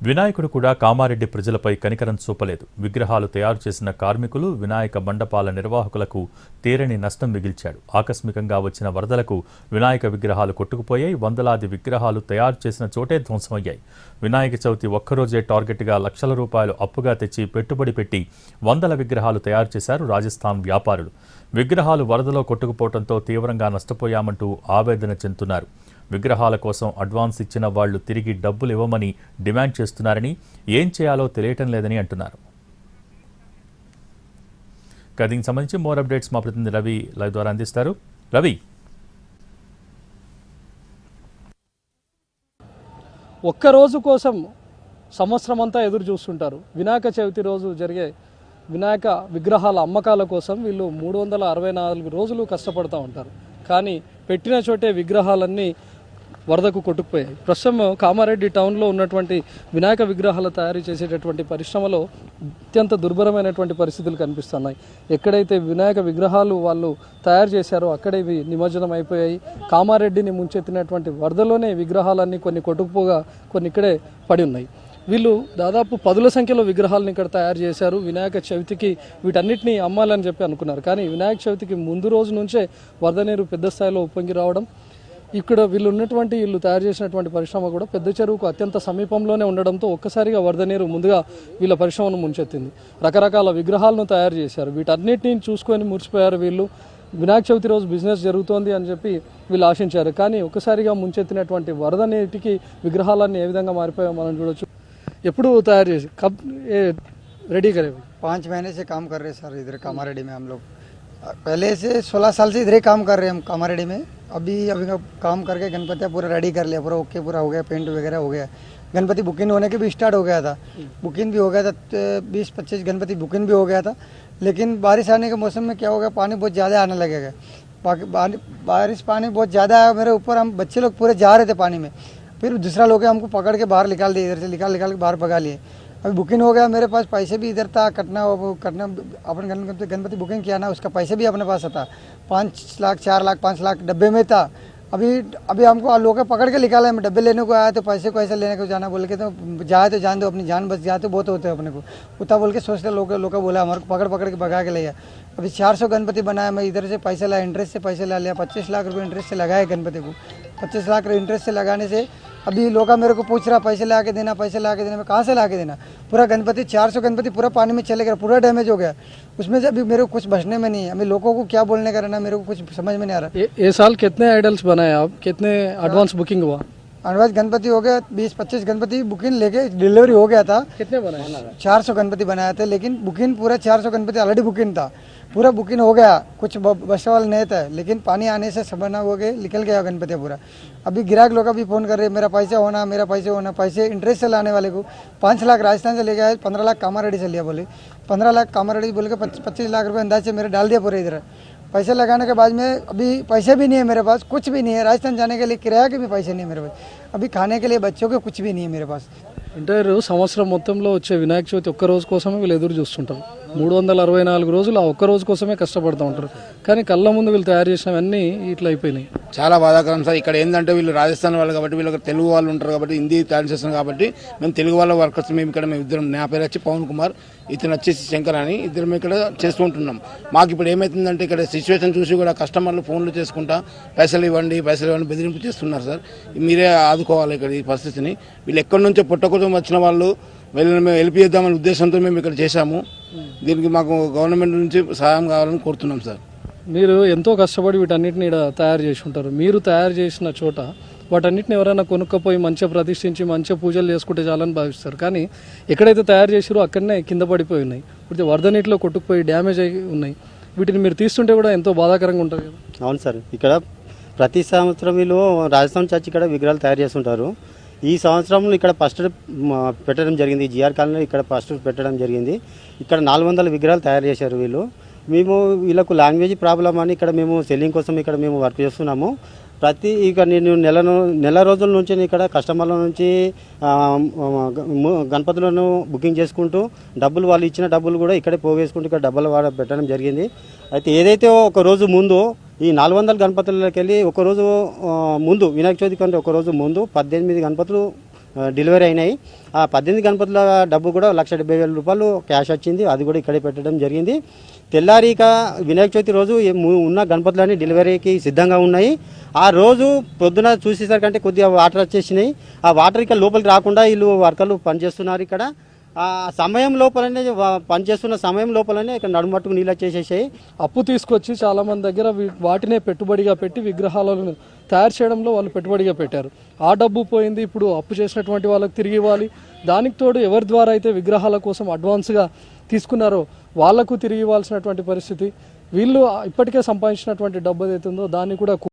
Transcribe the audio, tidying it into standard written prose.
వినాయకుడు కూడా కామారెడ్డి ప్రజలపై కనికరం చూపలేదు. విగ్రహాలు తయారు చేసిన కార్మికులు, వినాయక మండపాల నిర్వాహకులకు తీరని నష్టం మిగిల్చాడు. ఆకస్మికంగా వచ్చిన వరదలకు వినాయక విగ్రహాలు కొట్టుకుపోయాయి. వందలాది విగ్రహాలు తయారు చేసిన చోటే ధ్వంసమయ్యాయి. వినాయక చవితి ఒక్కరోజే టార్గెట్గా లక్షల రూపాయలు అప్పుగా తెచ్చి పెట్టుబడి పెట్టి వందల విగ్రహాలు తయారు చేశారు రాజస్థాన్ వ్యాపారులు. విగ్రహాలు వరదలో కొట్టుకుపోవడంతో తీవ్రంగా నష్టపోయామంటూ ఆవేదన చెందుతున్నారు. విగ్రహాల కోసం అడ్వాన్స్ ఇచ్చిన వాళ్లు తిరిగి డబ్బులు ఇవ్వమని డిమాండ్ చేస్తున్నారని, ఏం చేయాలో తెలియటం లేదని అంటున్నారు. దీనికి సంబంధించి మోర్ అప్డేట్స్ మా ప్రతినిధి రవి లైవ్ ద్వారా అందిస్తారు. రవి, ఒక్కరోజు కోసం సంవత్సరం అంతా ఎదురు చూస్తుంటారు. వినాయక చవితి రోజు జరిగే వినాయక విగ్రహాల అమ్మకాల కోసం వీళ్ళు 364 రోజులు కష్టపడుతూ ఉంటారు. కానీ పెట్టిన చోటే విగ్రహాలన్నీ వరదకు కొట్టుకుపోయాయి. ప్రస్తుతం కామారెడ్డి టౌన్లో ఉన్నటువంటి వినాయక విగ్రహాలు తయారు చేసేటటువంటి పరిశ్రమలో అత్యంత దుర్భరమైనటువంటి పరిస్థితులు కనిపిస్తున్నాయి. ఎక్కడైతే వినాయక విగ్రహాలు వాళ్ళు తయారు చేశారో అక్కడే ఇవి నిమజ్జనం అయిపోయాయి. కామారెడ్డిని ముంచెత్తినటువంటి వరదలోనే విగ్రహాలన్నీ కొన్ని కొట్టుకుపోగా కొన్ని ఇక్కడే పడి ఉన్నాయి. వీళ్ళు దాదాపు 10ల సంఖ్యలో విగ్రహాలను ఇక్కడ తయారు చేశారు. వినాయక చవితికి వీటన్నిటిని అమ్మాలని చెప్పి అనుకున్నారు. కానీ వినాయక చవితికి ముందు రోజు నుంచే వరద నీరు పెద్ద స్థాయిలో ఉప్పొంగి రావడం, ఇక్కడ వీళ్ళు తయారు చేసినటువంటి పరిశ్రమ కూడా పెద్ద చెరువుకు అత్యంత సమీపంలోనే ఉండడంతో ఒక్కసారిగా వరద నీరు ముందుగా వీళ్ళ పరిశ్రమను ముంచెత్తింది. రకరకాల విగ్రహాలను తయారు చేశారు. వీటన్నిటిని చూసుకొని మురిసిపోయారు వీళ్ళు. వినాయక చవితి రోజు బిజినెస్ జరుగుతోంది అని చెప్పి వీళ్ళు ఆశించారు. కానీ ఒక్కసారిగా ముంచెత్తినటువంటి వరద నీటికి విగ్రహాలన్నీ ఏ విధంగా మారిపోయాయో మనం చూడొచ్చు. ఎప్పుడు తయారు చేసి కబ్ రెడీ करे? 5 महीने से काम कर रहे हैं सर इधर कामारेड्डी में। हम लोग पहले से 16 साल से इधर ही काम कर रहे हैं हम कामारेड्डी में। अभी काम करके गणपति पूरा रेडी कर लिया, पूरा ओके, पूरा हो गया, पेंट वगैरह हो गया। गणपति बुकिंग होने के भी स्टार्ट हो गया था, बुकिंग भी हो गया था, 20-25 गणपति बुकिंग भी हो गया था। लेकिन बारिश आने के मौसम में क्या हो गया, पानी बहुत ज़्यादा आने लगेगा। बारिश पानी बहुत ज़्यादा आया मेरे ऊपर, हम बच्चे लोग पूरे जा रहे थे पानी में। फिर दूसरा लोग हमको पकड़ के बाहर निकाल दिए, इधर से निकाल के बाहर भगा लिए। अभी बुकिंग हो गया, मेरे पास पैसे भी इधर था, कटना अपन गणपति बुकिंग किया ना, उसका पैसे भी अपने पास था। 5 लाख 4 लाख 5 लाख डब्बे में था। अभी हमको लोग पकड़ के निकाला, मैं डब्बे लेने को आया तो पैसे को ऐसे लेने को जाना बोल के, तो जाए तो जान दो, अपनी जान बच जाए तो बहुत होते हैं अपने को, उतना बोल के सोचते लोग का बोला, हमारे को पकड़ के भगा के ले गया। अभी 400 गणपति बनाया, मैं इधर से पैसे लाया, इंटरेस्ट से पैसे ला लिया, 25 लाख रुपये इंटरेस्ट से लगाए गणपति को। 25 लाख इंटरेस्ट से लगाने से अभी लोग मेरे को पूछ रहा पैसे ला के देना, पैसे ला के देना। मैं कहाँ से ला के देना? पूरा गणपति 400 गणपति पूरा पानी में चले गया, पूरा डैमेज हो गया। उसमें से अभी मेरे को कुछ बचने में नहीं है। अभी लोगों को क्या बोलने का रहना, मेरे को कुछ समझ में नहीं आ रहा। ये साल कितने आइडल्स बनाए आप? कितने एडवांस बुकिंग हुआ? एडवांस गणपति हो गया 20-25 गणपति बुकिंग लेके डिलीवरी हो गया था। कितने बनाए? 400 गणपति बनाए थे, लेकिन बुकिंग पूरा 400 गणपति ऑलरेडी बुकिंग था, पूरा बुकिंग हो गया। कुछ बस वाला नहीं था, लेकिन पानी आने से सब बना हो गए, निकल गया गणपति पूरा। अभी ग्राहक लोग भी फोन कर रहे, मेरा पैसा होना, मेरा पैसे होना। पैसे इंटरेस्ट से लाने वाले को 5 लाख राजस्थान से ले गया, 15 लाख कामारेड्डी से लिया। बोले 15 लाख कामारेड्डी बोल के 25 लाख रुपये अंदाज से मेरे डाल दिया पूरे इधर। पैसे लगाने के बाद में अभी पैसे भी नहीं है मेरे पास, कुछ भी नहीं है। राजस्थान जाने के लिए किराया के भी पैसे नहीं है मेरे पास, अभी खाने के लिए बच्चों के कुछ भी नहीं है मेरे पास। ఎంటైర్ సంవత్సరం మొత్తంలో వచ్చే వినాయక చవితి ఒక్క రోజు కోసమే వీళ్ళు ఎదురు చూస్తుంటారు. 364 రోజులు ఆ ఒక్క రోజు కోసమే కష్టపడుతూ ఉంటారు. కానీ కళ్ళ ముందు వీళ్ళు తయారు చేసినవన్నీ ఇట్లా అయిపోయినాయి. చాలా బాధాకరం సార్. ఇక్కడ ఏంటంటే వీళ్ళు రాజస్థాన్ వాళ్ళు కాబట్టి, వీళ్ళకి తెలుగు వాళ్ళు ఉంటారు కాబట్టి, హిందీ తయారు చేస్తాం కాబట్టి మేము తెలుగు వాళ్ళ వర్కర్స్ మేము ఇద్దరం, నా పేరు వచ్చి పవన్ కుమార్, ఇతను వచ్చేసి శంకర్ అని, ఇద్దరం ఇక్కడ చేస్తూ ఉంటున్నాం. మాకు ఇప్పుడు ఏమవుతుందంటే ఇక్కడ సిచ్యువేషన్ చూసి కూడా కస్టమర్లు ఫోన్లు చేసుకుంటా పైసలు ఇవ్వండి బెదిరింపు చేస్తున్నారు సార్. మీరే ఆదుకోవాలి ఇక్కడ ఈ పరిస్థితిని. వీళ్ళు ఎక్కడి నుంచో పుట్టకుండా వచ్చిన వాళ్ళు వీళ్ళని మేము హెల్ప్ చేద్దామనే ఉద్దేశంతో మేము ఇక్కడ చేశాము. దీనికి మాకు గవర్నమెంట్ నుంచి సహాయం కావాలని కోరుతున్నాం సార్. మీరు ఎంతో కష్టపడి వీటన్నిటిని ఇక్కడ తయారు చేసి ఉంటారు. మీరు తయారు చేసిన చోట వాటన్నిటిని ఎవరైనా కొనుక్కపోయి మంచిగా ప్రతిష్ఠించి మంచిగా పూజలు చేసుకుంటే చాలని భావిస్తారు. కానీ ఎక్కడైతే తయారు చేసిరో అక్కడనే కింద పడిపోయి ఉన్నాయి, ఇప్పుడు వరద నీటిలో కొట్టుకుపోయి డ్యామేజ్ అయి ఉన్నాయి. వీటిని మీరు తీస్తుంటే కూడా ఎంతో బాధాకరంగా ఉంటుంది కదా. అవును సార్, ఇక్కడ ప్రతి సంవత్సరం వీళ్ళు రాజస్థాన్ చర్చి ఇక్కడ విగ్రహాలు తయారు చేస్తుంటారు. ఈ సంవత్సరంలో ఇక్కడ ఫస్ట్ పెట్టడం జరిగింది, జిఆర్ కాలనీలో ఇక్కడ ఫస్ట్ పెట్టడం జరిగింది. ఇక్కడ 400 విగ్రహాలు తయారు చేశారు వీళ్ళు. మేము వీళ్ళకు లాంగ్వేజ్ ప్రాబ్లం అని ఇక్కడ మేము సెల్లింగ్ కోసం ఇక్కడ మేము వర్క్ చేస్తున్నాము. ఇక నేను నెల రోజుల నుంచి ఇక్కడ కస్టమర్ల నుంచి గణపతులను బుకింగ్ చేసుకుంటూ డబ్బులు వాళ్ళు ఇచ్చిన డబ్బులు కూడా ఇక్కడే పోగేసుకుంటూ ఇక్కడ డబ్బులు పెట్టడం జరిగింది. అయితే ఏదైతే ఒక రోజు ముందు ఈ 400 గణపతులకి వెళ్ళి ఒకరోజు ముందు వినాయక చవితి కంటే ఒకరోజు ముందు 18 గణపతులు డెలివరీ అయినాయి. ఆ 18 గణపతుల డబ్బు కూడా 1,70,000 రూపాయలు క్యాష్ వచ్చింది. అది కూడా ఇక్కడే పెట్టడం జరిగింది. తెల్లారిక వినాయక చవితి రోజు ఉన్న గణపతులన్నీ డెలివరీకి సిద్ధంగా ఉన్నాయి. ఆ రోజు పొద్దున చూసేసరికంటే కొద్దిగా వాటర్ వచ్చేసినాయి. ఆ వాటర్ ఇక్కడ లోపలికి రాకుండా వీళ్ళు వర్కర్లు పనిచేస్తున్నారు. ఇక్కడ ఆ సమయం లోపలనే పనిచేస్తున్న సమయం లోపలనే ఇక్కడ నడుమట్టుకు నీళ్ళు వచ్చేసేసాయి. అప్పు తీసుకొచ్చి చాలామంది దగ్గర వాటినే పెట్టుబడిగా పెట్టి విగ్రహాలను తయారు చేయడంలో వాళ్ళు పెట్టుబడిగా పెట్టారు. ఆ డబ్బు పోయింది. ఇప్పుడు అప్పు చేసినటువంటి వాళ్ళకి తిరిగి ఇవ్వాలి. దానికి తోడు ఎవరి ద్వారా అయితే విగ్రహాల కోసం అడ్వాన్స్గా తీసుకున్నారో వాళ్లకు తిరిగి ఇవ్వాల్సినటువంటి పరిస్థితి. వీళ్ళు ఇప్పటికే సంపాదించినటువంటి డబ్బు ఏదైతుందో దాన్ని కూడా